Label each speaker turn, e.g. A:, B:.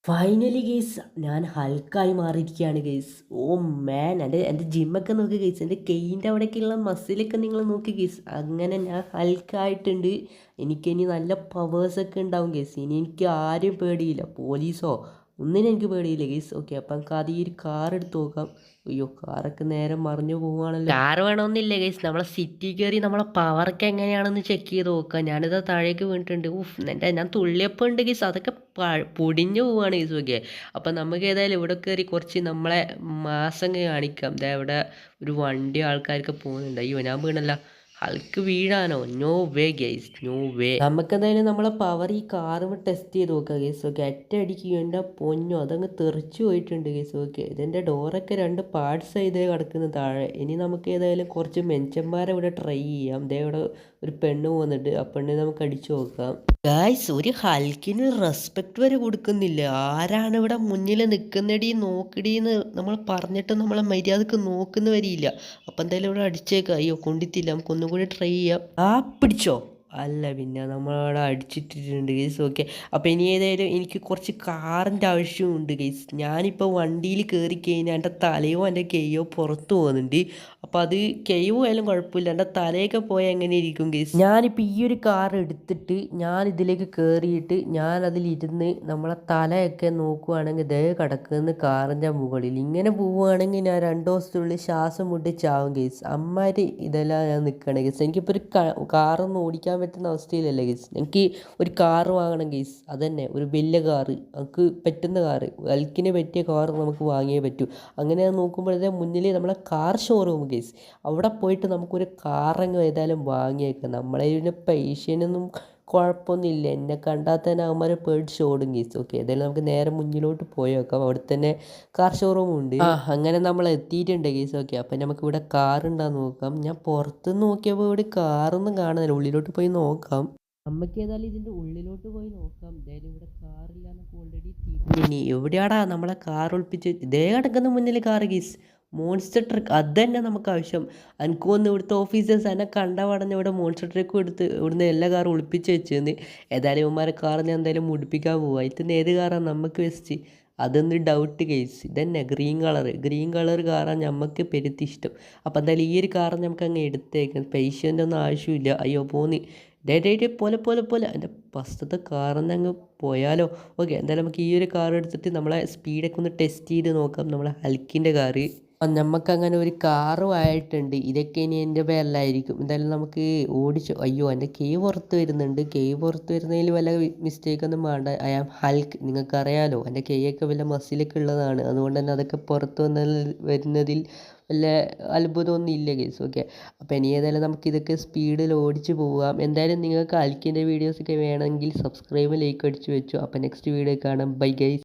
A: Finally guys ഞാൻ ഹൾക്കായി മാറിയിരിക്കുകയാണ് guys. ഓ മാൻ, എൻ്റെ ജിമ്മൊക്കെ നോക്കി ഗെയ്സ്, എൻ്റെ കെയിൻ്റെ അവിടേക്കുള്ള മസിലൊക്കെ നിങ്ങൾ നോക്കി ഗെയ്സ്. അങ്ങനെ ഞാൻ ഹൾക്കായിട്ടുണ്ട്. എനിക്കിനി നല്ല പവേഴ്സൊക്കെ ഉണ്ടാവും ഗെയ്സ്. ഇനി എനിക്ക് ആരും പേടിയില്ല, പോലീസോ ഒന്നിനും എനിക്ക് പേടിയില്ല ഗെയ്സ്. ഓക്കെ, അപ്പം നമുക്ക് ആദ്യം ഈ ഒരു കാർ എടുത്ത് നോക്കാം. അയ്യോ, കാറൊക്കെ നേരെ മറിഞ്ഞു പോവുകയാണല്ലോ. കാർ വേണമെന്നില്ല ഗെയ്സ്, നമ്മളെ സിറ്റി കയറി നമ്മളെ പവറൊക്കെ എങ്ങനെയാണെന്ന് ചെക്ക് ചെയ്ത് നോക്കാം. ഞാനിത് താഴേക്ക് വീണിട്ടുണ്ട്. ഞാൻ തുള്ളിയപ്പോൾ ഉണ്ട് ഗെയ്സ്, അതൊക്കെ പൊടിഞ്ഞു പോവുകയാണ് ഗെയ്സ്. ഓക്കെ, അപ്പം നമുക്ക് ഏതായാലും ഇവിടെ കയറി കുറച്ച് നമ്മളെ മാസം കാണിക്കാം. ദാ ഇവിടെ ഒരു വണ്ടി ആൾക്കാർക്ക് പോകുന്നുണ്ട്. അയ്യോ, ഞാൻ വീണല്ല. ഹൾക്ക് വീഴാനോ? No way guys, no way. നമുക്കെന്തായാലും നമ്മളെ പവർ ഈ കാറും ടെസ്റ്റ് ചെയ്ത് നോക്കാം ഗെയ്സ്. ഓക്കെ, ഒറ്റയടിക്ക് എൻ്റെ പൊന്നോ അതങ്ങ് തെറിച്ചു പോയിട്ടുണ്ട് ഗെയ്സ്. ഓക്കെ, ഇതിൻ്റെ ഡോറൊക്കെ രണ്ട് പാർട്സ് ഇതേ കിടക്കുന്ന താഴെ. ഇനി നമുക്ക് ഏതായാലും കുറച്ച് മെഞ്ചന്മാരെ ഇവിടെ ട്രൈ ചെയ്യാം. ദേ ഇവിടെ ഒരു പെണ്ണ് പോകുന്നുണ്ട്, ആ പെണ്ണിനെ നമുക്ക് അടിച്ചു നോക്കാം. ഗായ്സ്, ഒരു ഹൽക്കിന് റെസ്പെക്റ്റ് വരെ കൊടുക്കുന്നില്ല. ആരാണ് ഇവിടെ മുന്നിൽ നിൽക്കുന്നടി നോക്കടിയെന്ന് നമ്മൾ പറഞ്ഞിട്ട് നമ്മളെ മര്യാദക്ക് നോക്കുന്ന വരിയില്ല. അപ്പം എന്തായാലും ഇവിടെ അടിച്ചേക്കാം. അയ്യോ, കൊണ്ടിത്തില്ല, നമുക്കൊന്നും കൂടി ട്രൈ ചെയ്യാം. ആ, പിടിച്ചോ? അല്ല, പിന്നെ നമ്മളവിടെ അടിച്ചിട്ടിട്ടുണ്ട് ഗെയ്സ്. ഓക്കെ, അപ്പോൾ ഇനി ഏതായാലും എനിക്ക് കുറച്ച് കാറിൻ്റെ ആവശ്യമുണ്ട് ഗെയ്സ്. ഞാനിപ്പോൾ വണ്ടിയിൽ കയറി കഴിഞ്ഞാൽ എൻ്റെ തലയോ എൻ്റെ കൈയോ പുറത്ത് പോകുന്നുണ്ട്. അപ്പോൾ അത് കൈയോ ആയാലും കുഴപ്പമില്ല, എൻ്റെ തലയൊക്കെ പോയാൽ എങ്ങനെ ഇരിക്കും ഗെയ്സ്. ഞാനിപ്പോൾ ഈ ഒരു കാർ എടുത്തിട്ട് ഞാൻ ഇതിലേക്ക് കയറിയിട്ട് ഞാൻ അതിലിരുന്ന് നമ്മളെ തലയൊക്കെ നോക്കുവാണെങ്കിൽ ദേ കിടക്കുന്ന കാറിൻ്റെ മുകളിൽ ഇങ്ങനെ പോവുകയാണെങ്കിൽ ഞാൻ 2 ദിവസത്തിനുള്ളിൽ ശ്വാസം മുട്ടി ചാവും ഗെയ്സ്. അമ്മാതിരി ഇതെല്ലാം ഞാൻ നിൽക്കുകയാണ് ഗെയ്സ്. എനിക്കിപ്പോൾ ഒരു കാറൊന്നും ഓടിക്കാൻ പറ്റുന്ന അവസ്ഥയിലല്ല ഗെയ്സ്. എനിക്ക് ഒരു കാറ് വാങ്ങണം ഗെയ്സ്. അതന്നെ, ഒരു വലിയ കാറ്, നമുക്ക് പറ്റുന്ന കാറ്, ബൾക്കിന് പറ്റിയ കാറ് നമുക്ക് വാങ്ങിയേ പറ്റൂ. അങ്ങനെ നോക്കുമ്പോഴത്തേ മുന്നിൽ നമ്മളെ കാർ ഷോറൂം ഗെയ്സ്, അവിടെ പോയിട്ട് നമുക്കൊരു കാറങ്ങ് ഏതായാലും വാങ്ങിയേക്കാം. നമ്മളെ ഇതിന് പൈസയൊന്നും കുഴപ്പമൊന്നുമില്ല. എന്നെ കണ്ടാൽ തന്നെ അവന്മാരെ പേടിച്ച് ഓടും ഗെയ്സ്. ഓക്കെ, ഏതായാലും നമുക്ക് നേരെ മുന്നിലോട്ട് പോയി നോക്കാം. അവിടെ തന്നെ കാർ ഷോറൂമും ഉണ്ട്. അങ്ങനെ നമ്മൾ എത്തിയിട്ടുണ്ട് ഗെയ്സ്. ഓക്കെ, അപ്പം നമുക്ക് ഇവിടെ കാർ ഉണ്ടാകുന്ന നോക്കാം. ഞാൻ പുറത്തുനിന്ന് നോക്കിയപ്പോൾ ഇവിടെ കാറൊന്നും കാണുന്നില്ല, ഉള്ളിലോട്ട് പോയി നോക്കാം. നമുക്ക് ഏതായാലും ഇതിൻ്റെ ഉള്ളിലോട്ട് പോയി നോക്കാം. എന്തായാലും ഇവിടെ കാറില്ല എന്നൊക്കെ ഓൾറെഡി ഇനി എവിടെയാടാ നമ്മളെ കാർ ഒളിപ്പിച്ച്? ഇതേ കിടക്കുന്ന മുന്നിൽ കാർ ഗെയ്സ്, മോൺസ്റ്റർ ട്രക്ക്. അത് തന്നെ നമുക്ക് ആവശ്യം. എനിക്ക് വന്ന് ഇവിടുത്തെ ഓഫീസേഴ്സ് എന്നെ കണ്ട പടഞ്ഞ് ഇവിടെ മോൺസ്റ്റർ ട്രക്കും എടുത്ത് ഇവിടുന്ന് എല്ലാ കാറും ഒളിപ്പിച്ച് വെച്ചെന്ന്. ഏതായാലും ഇവന്മാരെ കാറിന് എന്തായാലും മുടിപ്പിക്കാൻ പോവുക. ഇതിന് ഏത് കാറാണ് നമുക്ക് വെസ്റ്റ്? അതൊന്ന് ഡൗട്ട് കേസ്. ഇതന്നെ ഗ്രീൻ കളർ കാറാണ് നമുക്ക് പെരുത്തി ഇഷ്ടം. അപ്പോൾ എന്തായാലും ഈ ഒരു കാറ് നമുക്ക് അങ്ങ് എടുത്തേക്കാം. പൈസേൻ്റെ ഒന്നും ആവശ്യമില്ല. അയ്യോ, പോന്നി ഡേ പോലെ എൻ്റെ ഫസ്റ്റത്തെ കാറിന്ന് അങ്ങ് പോയാലോ. ഓക്കെ, എന്തായാലും നമുക്ക് ഈ ഒരു കാർ എടുത്തിട്ട് നമ്മളെ സ്പീഡൊക്കെ ഒന്ന് ടെസ്റ്റ് ചെയ്ത് നോക്കാം. നമ്മളെ ഹൽക്കിൻ്റെ കാറ്. നമുക്കങ്ങനെ ഒരു കാറും ആയിട്ടുണ്ട്. ഇതൊക്കെ ഇനി എൻ്റെ പേരിലായിരിക്കും. എന്തായാലും നമുക്ക് ഓടിച്ചു. അയ്യോ, എൻ്റെ കീ പുറത്ത് വരുന്നുണ്ട്. കീ പുറത്ത് വരുന്നതിൽ വല്ല മിസ്റ്റേക്കൊന്നും വേണ്ട. ഐ ആം ഹൽക്ക്, നിങ്ങൾക്കറിയാലോ എൻ്റെ കൈയൊക്കെ വല്ല മസിലൊക്കെ ഉള്ളതാണ്. അതുകൊണ്ട് തന്നെ അതൊക്കെ പുറത്ത് വരുന്നതിൽ വല്ല അത്ഭുതമൊന്നും ഇല്ല ഗൈസ്. ഓക്കെ, അപ്പോൾ ഇനി ഏതായാലും നമുക്ക് ഇതൊക്കെ സ്പീഡിൽ ഓടിച്ച് പോകാം. എന്തായാലും നിങ്ങൾക്ക് ഹൽക്കിൻ്റെ വീഡിയോസൊക്കെ വേണമെങ്കിൽ സബ്സ്ക്രൈബ് ലൈക്ക് അടിച്ച് വെച്ചു. അപ്പോൾ നെക്സ്റ്റ് വീഡിയോ കാണാം. Bye guys.